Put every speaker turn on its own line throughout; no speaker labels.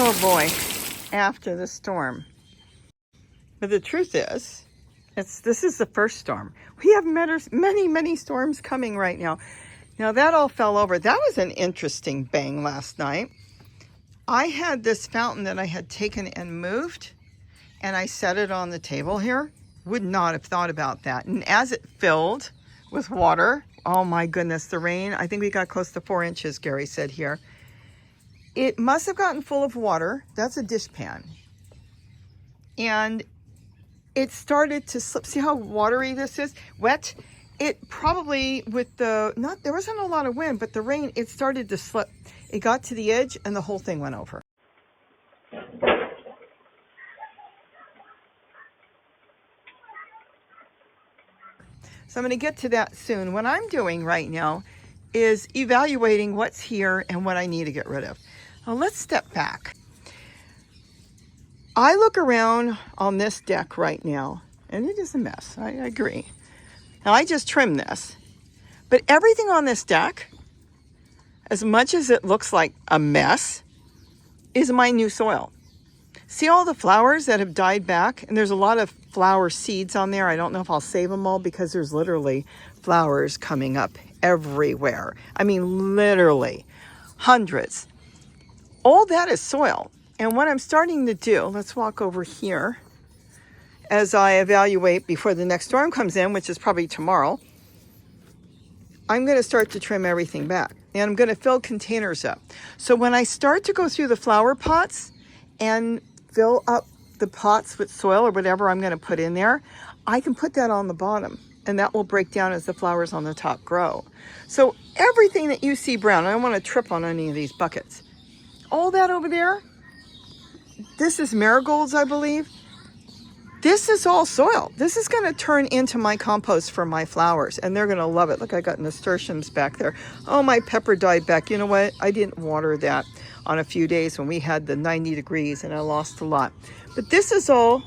Oh boy, after the storm. But the truth is, this is the first storm. We have many storms coming right now. Now that all fell over. That was an interesting bang last night. I had this fountain that I had taken and moved, and I set it on the table here. Would not have thought about that. And as it filled with water, oh my goodness, the rain, I think we got close to 4 inches, Gary said here. It must have gotten full of water. That's a dishpan. And it started to slip. See how watery this is? Wet. It probably, with there wasn't a lot of wind, but the rain, it started to slip. It got to the edge and the whole thing went over. So I'm going to get to that soon. What I'm doing right now is evaluating what's here and what I need to get rid of. Now let's step back. I look around on this deck right now, and it is a mess. I agree. Now I just trimmed this, but everything on this deck, as much as it looks like a mess, is my new soil. See all the flowers that have died back? And there's a lot of flower seeds on there. I don't know if I'll save them all because there's literally flowers coming up everywhere. I mean, literally hundreds. All that is soil. And what I'm starting to do, let's walk over here as I evaluate before the next storm comes in, which is probably tomorrow. I'm going to start to trim everything back, and I'm going to fill containers up. So when I start to go through the flower pots and fill up the pots with soil or whatever I'm going to put in there, I can put that on the bottom, and that will break down as the flowers on the top grow. So everything that you see brown, I don't want to trip on any of these buckets. All that over there, this is marigolds, I believe. This is all soil. This is going to turn into my compost for my flowers, and they're going to love it. Look, I got nasturtiums back there. Oh, my pepper died back. You know what? I didn't water that on a few days when we had the 90 degrees, and I lost a lot. But this is all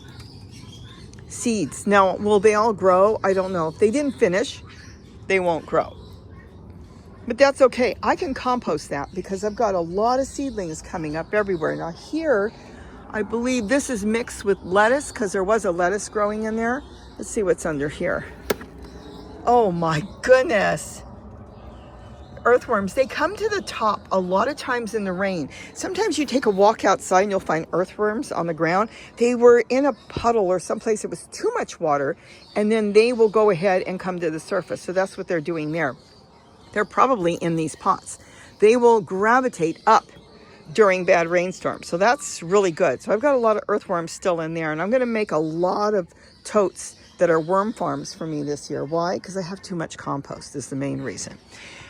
seeds. Now, will they all grow? I don't know. If they didn't finish, they won't grow. But that's okay. I can compost that because I've got a lot of seedlings coming up everywhere. Now here, I believe this is mixed with lettuce because there was a lettuce growing in there. Let's see what's under here. Oh my goodness. Earthworms, they come to the top a lot of times in the rain. Sometimes you take a walk outside and you'll find earthworms on the ground. They were in a puddle or someplace it was too much water, and then they will go ahead and come to the surface. So that's what they're doing there. They're probably in these pots. They will gravitate up during bad rainstorms. So that's really good. So I've got a lot of earthworms still in there, and I'm going to make a lot of totes that are worm farms for me this year. Why? Because I have too much compost is the main reason.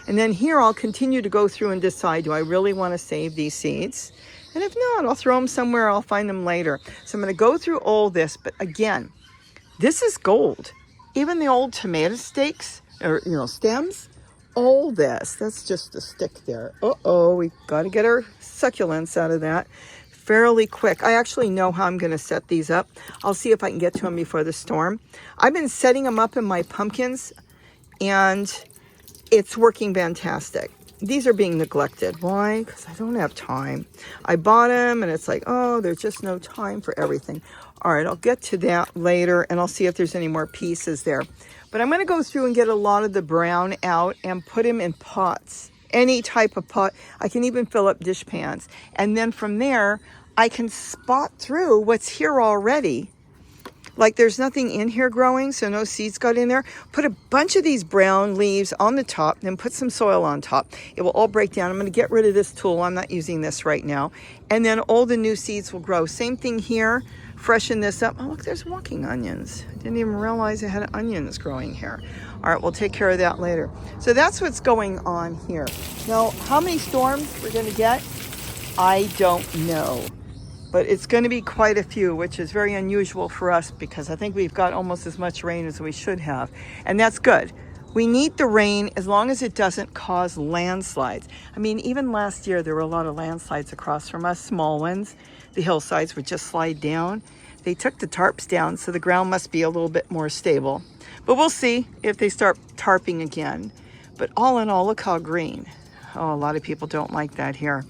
And then here I'll continue to go through and decide, do I really want to save these seeds? And if not, I'll throw them somewhere. I'll find them later. So I'm going to go through all this. But again, this is gold. Even the old tomato stakes or, stems, all this, that's just a stick there. Uh-oh, we got to get our succulents out of that fairly quick. I actually know how I'm going to set these up. I'll see if I can get to them before the storm. I've been setting them up in my pumpkins, and it's working fantastic. These are being neglected. Why? Because I don't have time. I bought them, and it's like, oh, there's just no time for everything. All right, I'll get to that later, and I'll see if there's any more pieces there. But I'm going to go through and get a lot of the brown out and put them in pots. Any type of pot. I can even fill up dish pans. And then from there, I can spot through what's here already. Like there's nothing in here growing, so no seeds got in there. Put a bunch of these brown leaves on the top, then put some soil on top. It will all break down. I'm going to get rid of this tool. I'm not using this right now. And then all the new seeds will grow. Same thing here. Freshen this up. Oh, look, there's walking onions. I didn't even realize I had onions growing here. All right, we'll take care of that later. So that's what's going on here. Now, how many storms we're going to get, I don't know. But it's going to be quite a few, which is very unusual for us because I think we've got almost as much rain as we should have. And that's good. We need the rain as long as it doesn't cause landslides. I mean, even last year, there were a lot of landslides across from us, small ones. The hillsides would just slide down. They took the tarps down, so the ground must be a little bit more stable. But we'll see if they start tarping again. But all in all, look how green. Oh, a lot of people don't like that here.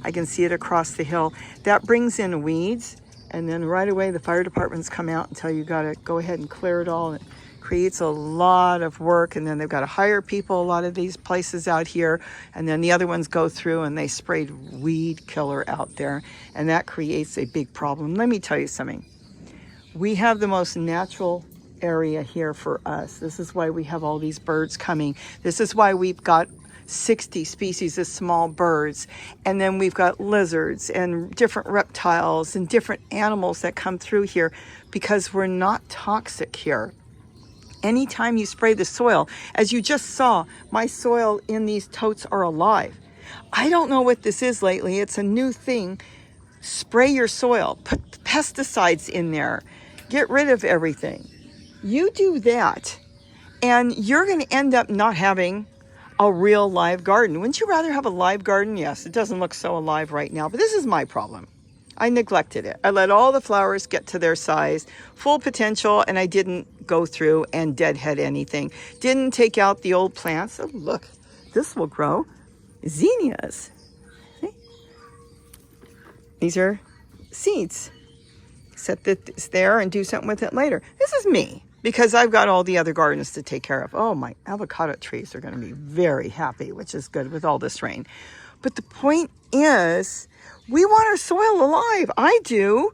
I can see it across the hill. That brings in weeds, and then right away the fire departments come out and tell you got to go ahead and clear it all. It creates a lot of work, and then they've got to hire people, a lot of these places out here, and then the other ones go through and they sprayed weed killer out there, and that creates a big problem. Let me tell you something. We have the most natural area here for us. This is why we have all these birds coming. This is why we've got 60 species of small birds, and then we've got lizards and different reptiles and different animals that come through here because we're not toxic here. Anytime you spray the soil, as you just saw, my soil in these totes are alive. I don't know what this is lately. It's a new thing. Spray your soil, put pesticides in there, get rid of everything. You do that, and you're going to end up not having a real live garden. Wouldn't you rather have a live garden? Yes, it doesn't look so alive right now, but this is my problem. I neglected it. I let all the flowers get to their size, full potential, and I didn't go through and deadhead anything. Didn't take out the old plants. Oh, look, this will grow. Zinnias. See? These are seeds. Set this there and do something with it later. This is me, because I've got all the other gardens to take care of. Oh, my avocado trees are going to be very happy, which is good with all this rain. But the point is, we want our soil alive. I do.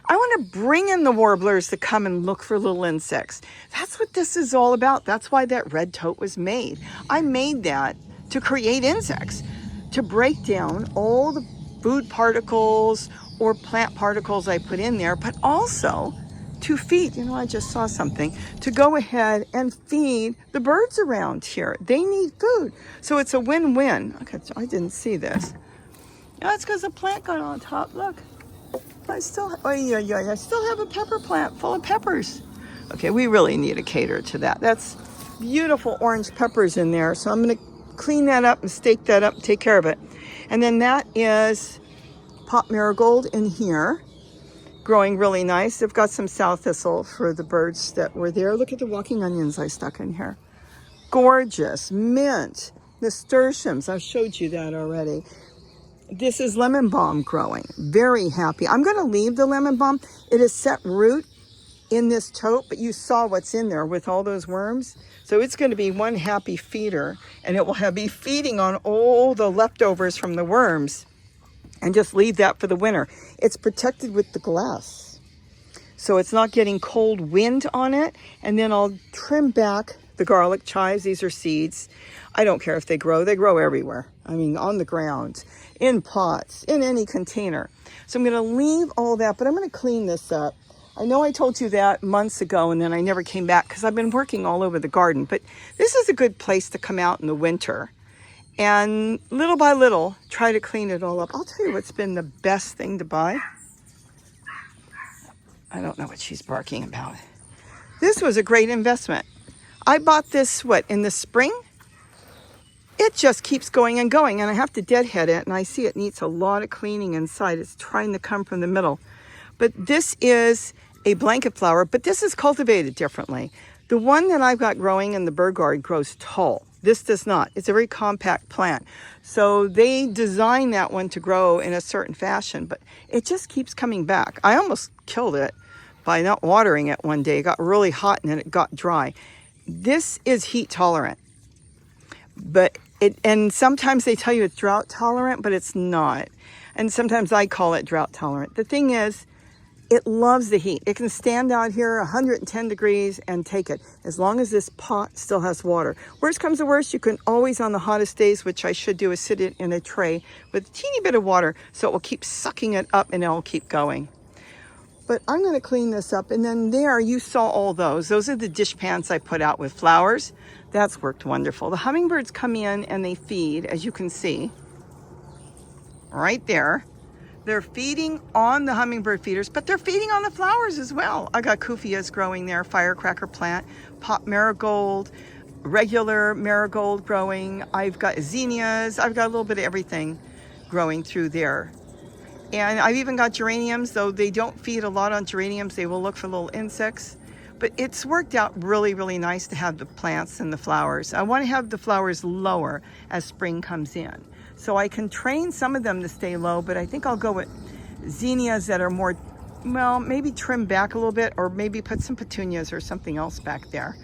I want to bring in the warblers to come and look for little insects. That's what this is all about. That's why that red tote was made. I made that to create insects, to break down all the food particles or plant particles I put in there, but also to feed, I just saw something, to go ahead and feed the birds around here. They need food. So it's a win-win. Okay, I didn't see this. That's because the plant got on top. Look, I still have a pepper plant full of peppers. Okay, we really need to cater to that. That's beautiful orange peppers in there. So I'm going to clean that up and stake that up and take care of it. And then that is pot marigold in here, growing really nice. They've got some sow thistle for the birds that were there. Look at the walking onions I stuck in here. Gorgeous. Mint. Nasturtiums. I showed you that already. This is lemon balm growing. Very happy. I'm going to leave the lemon balm. It has set root in this tote, but you saw what's in there with all those worms. So it's going to be one happy feeder, and it will be feeding on all the leftovers from the worms, and just leave that for the winter. It's protected with the glass, so it's not getting cold wind on it. And then I'll trim back the garlic chives. These are seeds. I don't care if they grow everywhere. I mean, on the ground, in pots, in any container. So I'm going to leave all that, but I'm going to clean this up. I know I told you that months ago, and then I never came back because I've been working all over the garden. But this is a good place to come out in the winter and little by little try to clean it all up. I'll tell you what's been the best thing to buy. I don't know what she's barking about. This was a great investment. I bought this, in the spring? It just keeps going and going, and I have to deadhead it, and I see it needs a lot of cleaning inside. It's trying to come from the middle. But this is a blanket flower, but this is cultivated differently. The one that I've got growing in the bird garden grows tall. This does not. It's a very compact plant. So they designed that one to grow in a certain fashion, but it just keeps coming back. I almost killed it by not watering it one day. It got really hot and then it got dry. This is heat tolerant, and sometimes they tell you it's drought tolerant, but it's not. And sometimes I call it drought tolerant. The thing is, it loves the heat. It can stand out here 110 degrees and take it, as long as this pot still has water. Worst comes to worst, you can always, on the hottest days, which I should do, is sit it in a tray with a teeny bit of water, so it will keep sucking it up and it'll keep going. But I'm going to clean this up. And then there, you saw all those. Those are the dish pans I put out with flowers. That's worked wonderful. The hummingbirds come in and they feed, as you can see, right there. They're feeding on the hummingbird feeders, but they're feeding on the flowers as well. I got kufiyas growing there, firecracker plant, pot marigold, regular marigold growing. I've got zinnias. I've got a little bit of everything growing through there. And I've even got geraniums, though they don't feed a lot on geraniums. They will look for little insects. But it's worked out really, really nice to have the plants and the flowers. I want to have the flowers lower as spring comes in. So I can train some of them to stay low, but I think I'll go with zinnias that are more, well, maybe trim back a little bit, or maybe put some petunias or something else back there.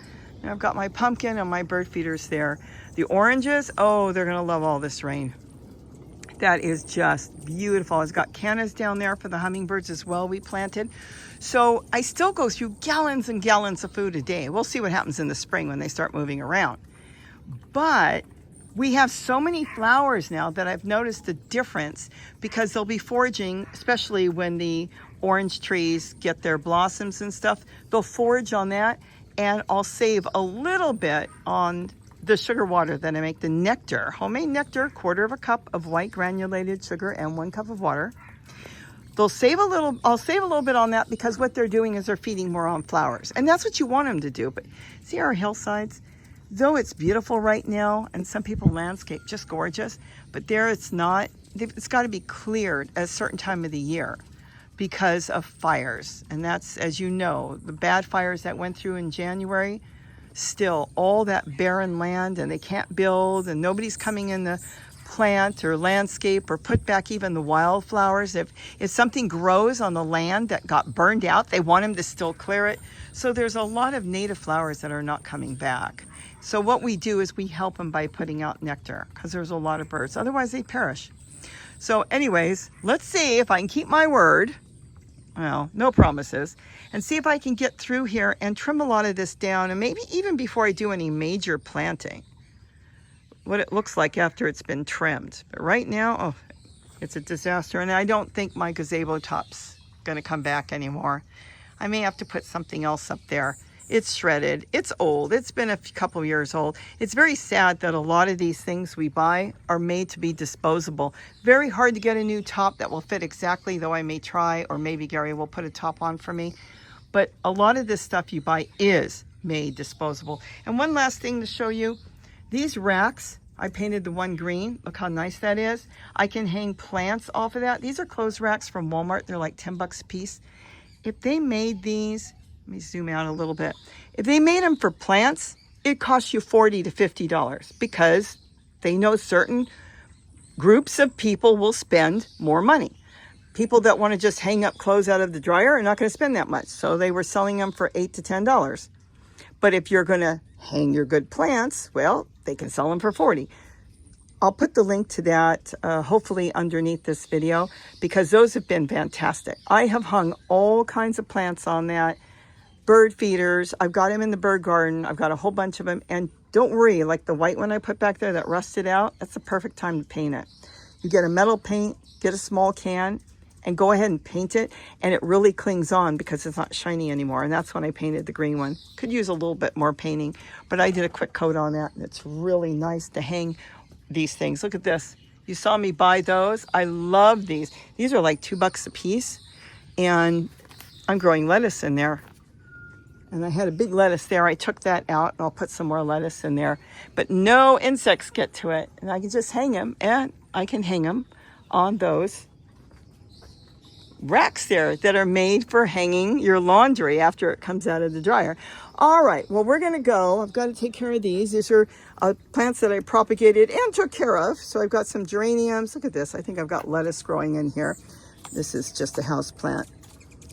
And I've got my pumpkin and my bird feeders there. The oranges, oh, they're gonna love all this rain. That is just beautiful. It's got cannas down there for the hummingbirds as well we planted. So I still go through gallons and gallons of food a day. We'll see what happens in the spring when they start moving around. But we have so many flowers now that I've noticed the difference, because they'll be foraging, especially when the orange trees get their blossoms and stuff. They'll forage on that, and I'll save a little bit on the sugar water that I make, the nectar, homemade nectar, 1/4 cup of white granulated sugar and 1 cup of water. They'll save a little, I'll save a little bit on that, because what they're doing is they're feeding more on flowers, and that's what you want them to do. But see our hillsides? Though it's beautiful right now, and some people landscape just gorgeous, but there it's not. It's got to be cleared at a certain time of the year because of fires. And that's, as you know, the bad fires that went through in January, still all that barren land, and they can't build, and nobody's coming in to plant or landscape or put back even the wildflowers. If something grows on the land that got burned out, they want them to still clear it. So there's a lot of native flowers that are not coming back. So what we do is we help them by putting out nectar, because there's a lot of birds. Otherwise they perish. So anyways, let's see if I can keep my word. Well, no promises. And see if I can get through here and trim a lot of this down, and maybe even before I do any major planting, what it looks like after it's been trimmed. But right now, oh, it's a disaster. And I don't think my gazebo top's gonna come back anymore. I may have to put something else up there. It's shredded, it's old, it's been a couple years old. It's very sad that a lot of these things we buy are made to be disposable. Very hard to get a new top that will fit exactly, though I may try, or maybe Gary will put a top on for me. But a lot of this stuff you buy is made disposable. And one last thing to show you, these racks, I painted the one green. Look how nice that is. I can hang plants off of that. These are clothes racks from Walmart. They're like 10 bucks a piece. If they made these, let me zoom out a little bit. If they made them for plants, it costs you $40 to $50, because they know certain groups of people will spend more money. People that want to just hang up clothes out of the dryer are not going to spend that much. So they were selling them for $8 to $10. But if you're going to hang your good plants, well, they can sell them for $40. I'll put the link to that hopefully underneath this video, because those have been fantastic. I have hung all kinds of plants on that. Bird feeders, I've got them in the bird garden. I've got a whole bunch of them. And don't worry, like the white one I put back there that rusted out, that's the perfect time to paint it. You get a metal paint, get a small can, and go ahead and paint it, and it really clings on because it's not shiny anymore. And that's when I painted the green one. Could use a little bit more painting, but I did a quick coat on that, and it's really nice to hang these things. Look at this. You saw me buy those. I love these. These are like $2 a piece, and I'm growing lettuce in there. And I had a big lettuce there. I took that out, and I'll put some more lettuce in there. But no insects get to it. And I can just hang them, and I can hang them on those racks there that are made for hanging your laundry after it comes out of the dryer. All right, well, we're going to go. I've got to take care of these. These are plants that I propagated and took care of. So I've got some geraniums. Look at this. I think I've got lettuce growing in here. This is just a house plant.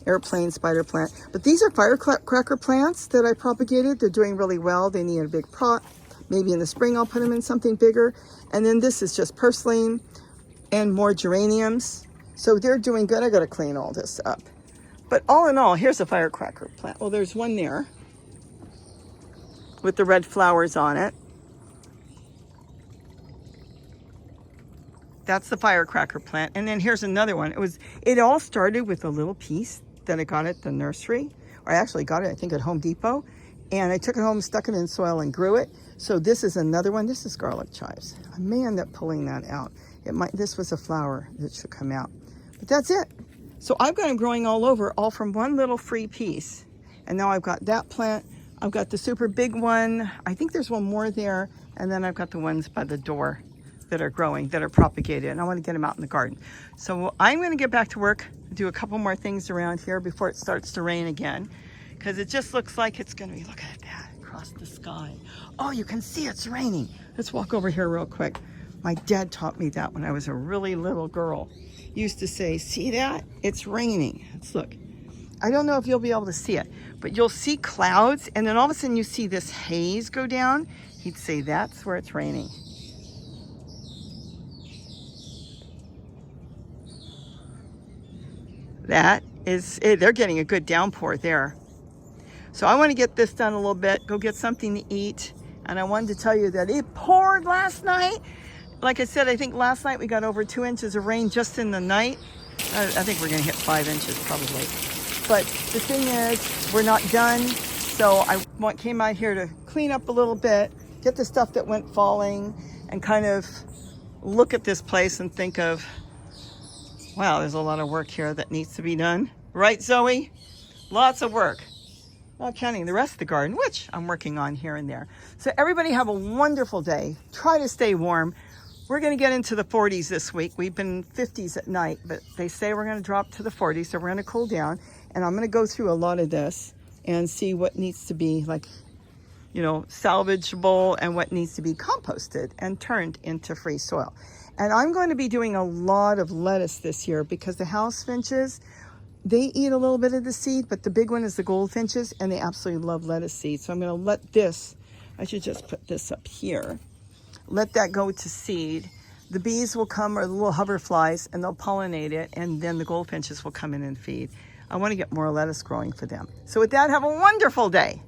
Airplane spider plant. But these are firecracker plants that I propagated. They're doing really well. They need a big pot. Maybe in the spring I'll put them in something bigger. And then this is just purslane and more geraniums. So they're doing good. I got to clean all this up. But all in all, here's a firecracker plant. Well, there's one there with the red flowers on it. That's the firecracker plant. And then here's another one. It all started with a little piece that I got at the nursery, or I actually got it, I think, at Home Depot. And I took it home, stuck it in soil, and grew it. So this is another one. This is garlic chives. I may end up pulling that out. This was a flower that should come out. But that's it. So I've got them growing all over, all from one little free piece. And now I've got that plant. I've got the super big one. I think there's one more there. And then I've got the ones by the door that are growing, that are propagated, and I want to get them out in the garden. So I'm going to get back to work, do a couple more things around here before it starts to rain again, because it just looks like it's going to be, look at that, across the sky. Oh, you can see it's raining. Let's walk over here real quick. My dad taught me that when I was a really little girl. He used to say, see that? It's raining. Let's look. I don't know if you'll be able to see it, but you'll see clouds, and then all of a sudden you see this haze go down. He'd say, that's where it's raining. That is it. They're getting a good downpour there. So I want to get this done a little bit, go get something to eat. And I wanted to tell you that it poured last night. Like I said, I think last night we got over 2 inches of rain just in the night. I think we're going to hit 5 inches probably. But the thing is, we're not done. So I came out here to clean up a little bit, get the stuff that went falling, and kind of look at this place and think of, wow, there's a lot of work here that needs to be done. Right, Zoe? Lots of work. Not counting the rest of the garden, which I'm working on here and there. So everybody have a wonderful day. Try to stay warm. We're going to get into the 40s this week. We've been 50s at night, but they say we're going to drop to the 40s, so we're going to cool down. And I'm going to go through a lot of this and see what needs to be, like, you know, salvageable and what needs to be composted and turned into free soil. And I'm going to be doing a lot of lettuce this year because the house finches, they eat a little bit of the seed, but the big one is the goldfinches, and they absolutely love lettuce seed. So I'm going to let this, I should just put this up here, let that go to seed. The bees will come, or the little hoverflies, and they'll pollinate it, and then the goldfinches will come in and feed. I want to get more lettuce growing for them. So with that, have a wonderful day.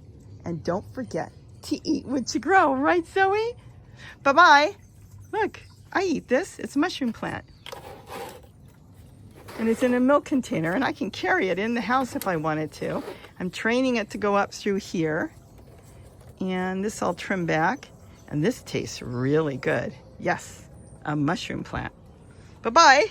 And don't forget to eat what you grow, right, Zoe? Bye-bye. Look, I eat this. It's a mushroom plant. And it's in a milk container, and I can carry it in the house if I wanted to. I'm training it to go up through here. And this I'll trim back. And this tastes really good. Yes, a mushroom plant. Bye-bye.